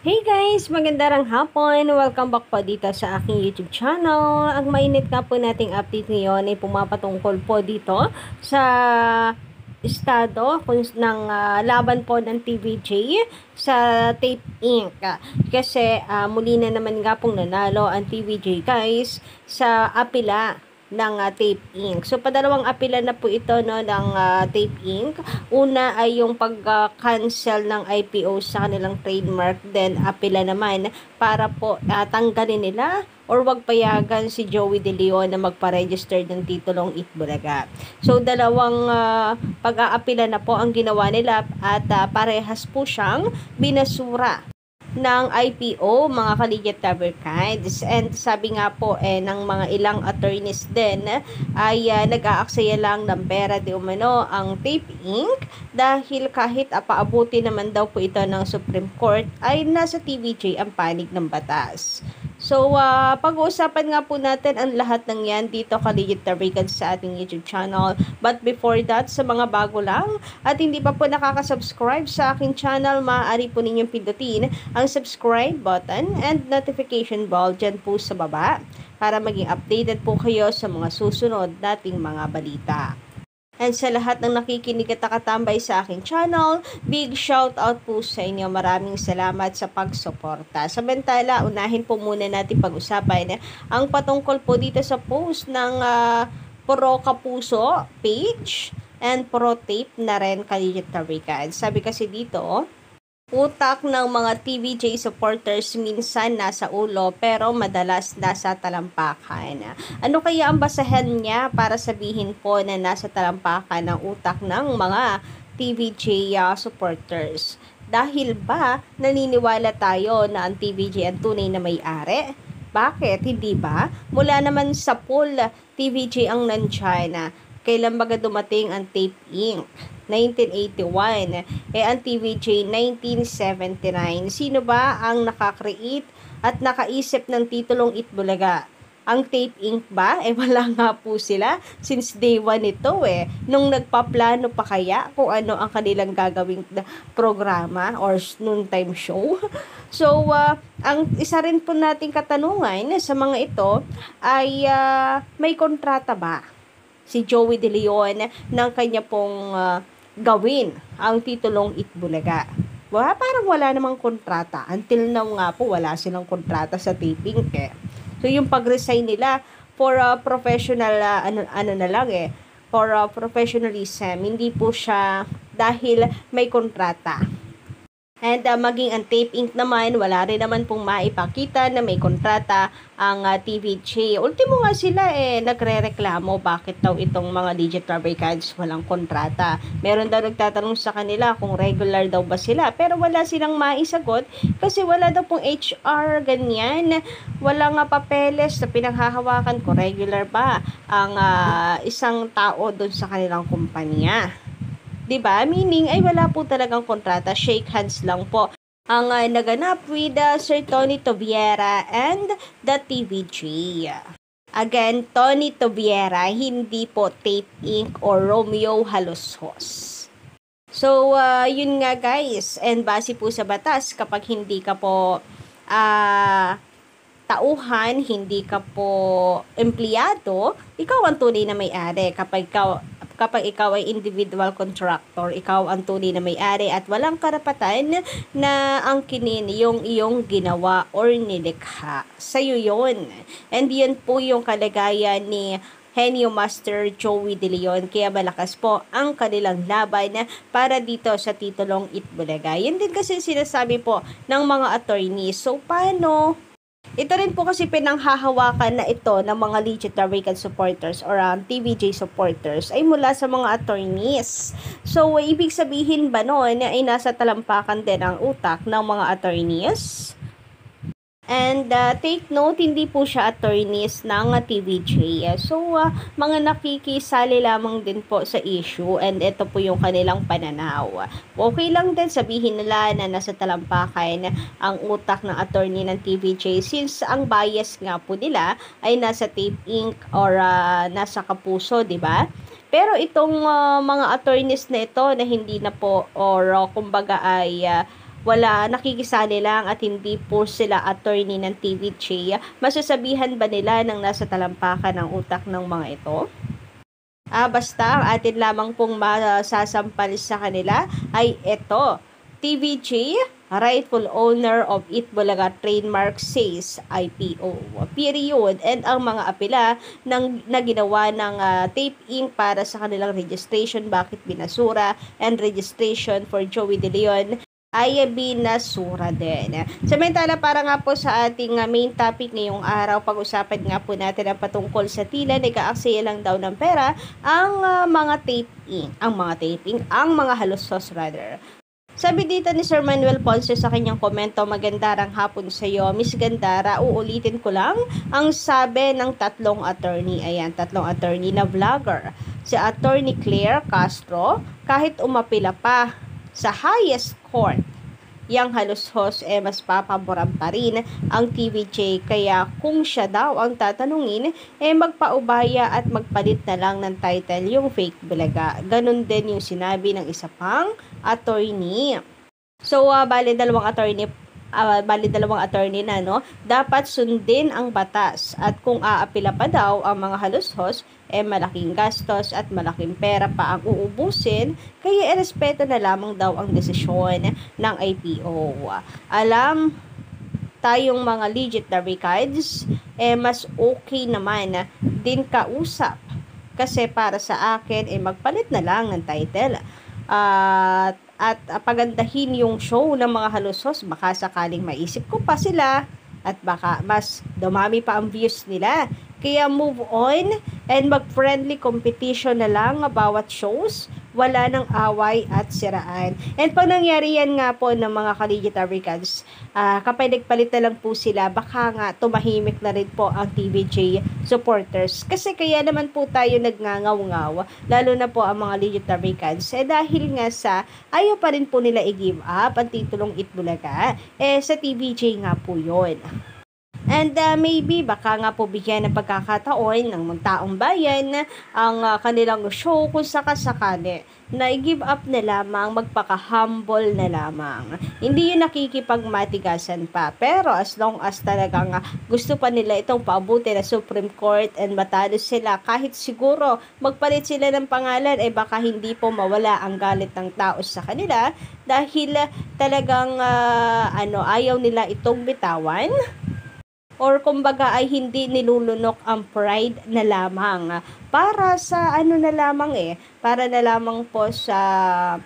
Hey guys! Magandang hapon! Welcome back po dito sa aking YouTube channel. Ang mainit nga po nating update ngayon ay pumapatungkol po dito sa estado ng laban po ng TVJ sa Tape Inc. Kasi muli na naman nga pong nanalo ang TVJ guys sa apela ng Tape Inc. So, padalawang apela na po ito no, ng Tape Inc. Una ay yung pag-cancel ng IPO sa kanilang trademark, then apela naman para po tanggalin nila or wag payagan si Joey De Leon na magpa-register ng titulong Itbulaga. So, dalawang pag-aapila na po ang ginawa nila at parehas po siyang binasura ng IPO, mga Kaligit Taberkids. And sabi nga po ng mga ilang attorneys din ay nag-aaksaya lang ng pera di umano ang Tape Inc. Dahil kahit paabuti naman daw po ito ng Supreme Court ay nasa TVJ ang panig ng batas. So, pag-uusapan nga po natin ang lahat ng yan dito Kaligit Taberkids sa ating YouTube channel. But before that, sa mga bago lang at hindi pa po nakaka-subscribe sa aking channel, maaari po ninyong pindutin ang subscribe button and notification bell dyan po sa baba para maging updated po kayo sa mga susunod nating mga balita. And sa lahat ng nakikinig at nakatambay sa aking channel, big shout out po sa inyo. Maraming salamat sa pagsuporta. Samantala, unahin po muna natin pag-usapan ang patungkol po dito sa post ng Pro Kapuso page and Pro Tape na rin Kaligit Taberkids. Sabi kasi dito, utak ng mga TVJ supporters minsan nasa ulo pero madalas nasa talampakan. Ano kaya ang basahan niya para sabihin po na nasa talampakan ng utak ng mga TVJ supporters? Dahil ba naniniwala tayo na ang TVJ ang tunay na may-ari? Bakit? Hindi ba? Mula naman sa pool, TVJ ang nandyan. Kailan baga dumating ang Tape Inc? 1981. Ang TVJ 1979. Sino ba ang nakakreate at nakaisip ng titulong Itbulaga? Ang Tape Inc ba? Wala nga po sila since day one ito Nung nagpaplano pa kaya kung ano ang kanilang gagawing programa or noontime show. So, ang isa rin po nating katanungan sa mga ito ay may kontrata ba si Joey De Leon ng kanya pong gawin ang titulong Itbulaga? Parang wala namang kontrata. Until now nga po, wala silang kontrata sa taping So, yung pag-resign nila for professional, ano na lang for professionalism, hindi po siya dahil may kontrata. And maging ang Tape Inc naman, wala rin naman pong maipakita na may kontrata ang TVJ. Ultimo nga sila nagre-reklamo bakit daw itong mga Legit Taberkids walang kontrata. Meron daw nagtatanong sa kanila kung regular daw ba sila, pero wala silang maisagot kasi wala daw pong HR, ganyan. Wala nga papeles na pinanghahawakan kung regular ba ang isang tao doon sa kanilang kumpanya. Diba? Meaning ay wala po talagang kontrata, shake hands lang po ang naganap with Sir Tony Tobiera and the TVJ. Again, Tony Tobiera, hindi po Tape Inc or Romeo Haloshos. So, yun nga guys, and base po sa batas, kapag hindi ka po tauhan, hindi ka po empleyado, ikaw ang tunay na may-ari. Kapag ikaw ay individual contractor, ikaw ang tunay na may-ari at walang karapatan na angkinin yung iyong ginawa or nilikha. Sa'yo yun. And yan po yung kalagayan ni Henyo Master Joey De Leon. Kaya malakas po ang kanilang laban para dito sa titulong Itbulaga. Yan din kasi sinasabi po ng mga attorneys. So, paano? Ito rin po kasi pinanghahawakan na ito ng mga Legit Taberkids supporters or TVJ supporters ay mula sa mga attorneys. So, ibig sabihin ba noon ay nasa talampakan din ang utak ng mga attorneys? And take note, hindi po siya attorneys ng TVJ. So, mga nakikisali lamang din po sa issue and ito po yung kanilang pananaw. Okay lang din sabihin nila na nasa talampakan ang utak ng attorney ng TVJ since ang bias nga po nila ay nasa Tape Inc or nasa Kapuso, di ba? Pero itong mga attorneys na ito na hindi na po or kumbaga ay nakikisali lang at hindi po sila attorney ng TVJ, masasabihan ba nila ng nasa talampakan ng utak ng mga ito? Basta ang atin lamang pong masasampal sa kanila ay ito. TVJ, rightful owner of Itbulaga trademark says IPO. Period. And ang mga apela na ginawa ng Tape Inc. para sa kanilang registration, bakit binasura, and registration for Joey De Leon ay binasura din. Samantala, para nga po sa ating main topic ngayong araw, pag-usapan nga po natin ang patungkol sa tila nag-aaksaya lang daw ng pera ang mga mga halusos rather. Sabi dito ni Sir Manuel Ponce sa kanyang komento, magandang hapon sa iyo, Miss Gandara. Uulitin ko lang ang sabi ng tatlong attorney. Ayan, tatlong attorney na vlogger. Si Attorney Claire Castro, kahit umapila pa sa highest court, yang halushos mas papaboran pa rin ang TVJ, kaya kung siya daw ang tatanungin, magpaubaya at magpalit na lang ng title yung fake bulaga. Ganun din yung sinabi ng isa pang attorney. So, bali dalawang attorney na, no? Dapat sundin ang batas at kung aapila pa daw ang mga halushos, malaking gastos at malaking pera pa ang uubusin, kaya irespeto na lamang daw ang desisyon ng IPO. Alam tayong mga legit na records, mas okay naman din kausap. Kasi para sa akin, magpalit na lang ng title. At pagandahin yung show ng mga halusos, baka sakaling maisip ko pa sila at baka mas dumami pa ang views nila. Kaya move on and mag-friendly competition na lang bawat shows. Wala nang away at siraan. And pag nangyari yan nga po ng mga ka-legit Americans, kapag nagpalit na lang po sila, baka nga tumahimik na rin po ang TVJ supporters. Kasi kaya naman po tayo nagngangaw-ngaw, lalo na po ang mga legit Americans, dahil nga sa ayaw pa rin po nila i-give up ang titulong Itbulaga, sa TVJ nga po yun. And maybe baka nga po bigyan ng pagkakataon ng mga taong bayan ang kanilang show kung sakasakali na i-give up na lamang, magpaka-humble na lamang. Hindi yun nakikipagmatigasan pa. Pero as long as talagang gusto pa nila itong paabuti na Supreme Court and matalo sila, kahit siguro magpalit sila ng pangalan, baka hindi po mawala ang galit ng tao sa kanila dahil talagang ayaw nila itong bitawan. Or kumbaga ay hindi nilulunok ang pride na lamang para sa na lamang para na lamang po sa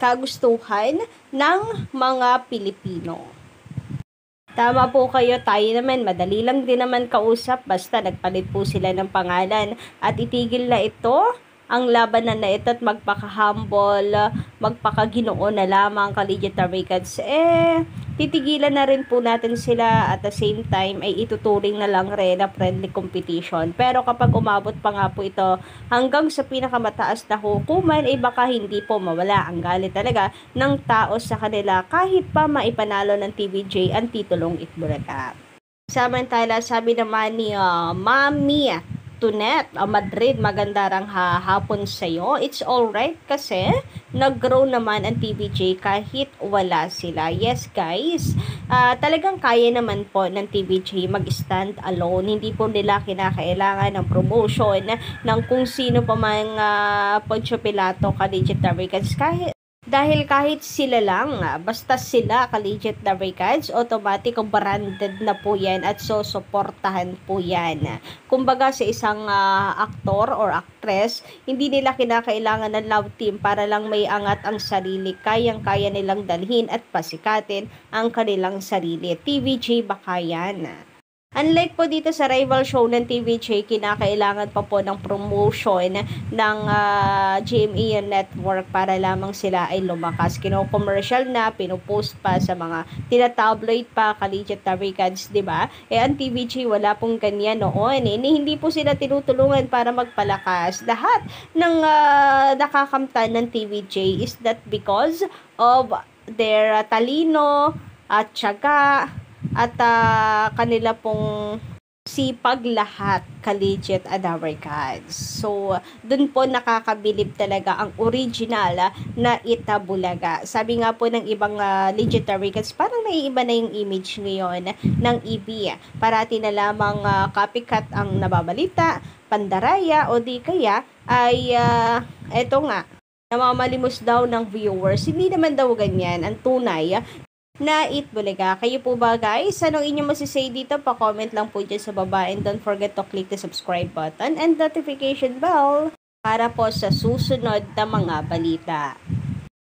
kagustuhan ng mga Pilipino. Tama po kayo, tayo naman, madali lang din naman kausap basta nagpalit po sila ng pangalan at itigil na ito ang labanan na ito at magpaka-humble, magpaka-Ginoo na lamang ka-legit Americans, titigilan na rin po natin sila at the same time ay ituturing na lang rin na friendly competition. Pero kapag umabot pa nga po ito hanggang sa pinakamataas na hukuman, baka hindi po mawala ang galit talaga ng tao sa kanila kahit pa maipanalo ng TVJ ang titulong Itbulaga. Samantala, sabi naman ni Mami Tunet, Madrid, magandang hapon sa'yo. It's alright kasi nag-grow naman ang TVJ kahit wala sila. Yes guys, talagang kaya naman po ng TVJ mag-stand alone. Hindi po nila kinakailangan ng promotion ng kung sino pa mang Poncio Pilato, ka-legit Americans. Dahil kahit sila lang, basta sila ka-legit Americans, automatic branded na po yan at susuportahan po yan. Kumbaga sa isang aktor or actress, hindi nila kinakailangan ng love team para lang may angat ang sarili. Kayang-kaya nilang dalhin at pasikatin ang kanilang sarili. TVJ baka yan. Unlike po dito sa rival show ng TVJ, kinakailangan pa po ng promotion ng GMA Network para lamang sila ay lumakas. Kino-commercial na, pinupost pa sa mga tinatabloid pa, ka-legit Americans, diba? Ang TVJ wala pong ganyan noon. Hindi po sila tinutulungan para magpalakas. Lahat ng nakakamtan ng TVJ is that because of their talino at tiyaga at kanila pong sipag lahat, ka-legit Adaway Cats. So, dun po nakakabilib talaga ang original na Itabulaga. Sabi nga po ng ibang legendary cats, parang naiiba na yung image ngayon ng EB. Parati na lamang copycat ang nababalita, pandaraya, o di kaya ay eto nga, namamalimos daw ng viewers. Hindi naman daw ganyan. Ang tunay na Itbulaga. Kayo po ba guys? Anong inyong masisay dito? Pa-comment lang po dyan sa baba and don't forget to click the subscribe button and notification bell para po sa susunod na mga balita.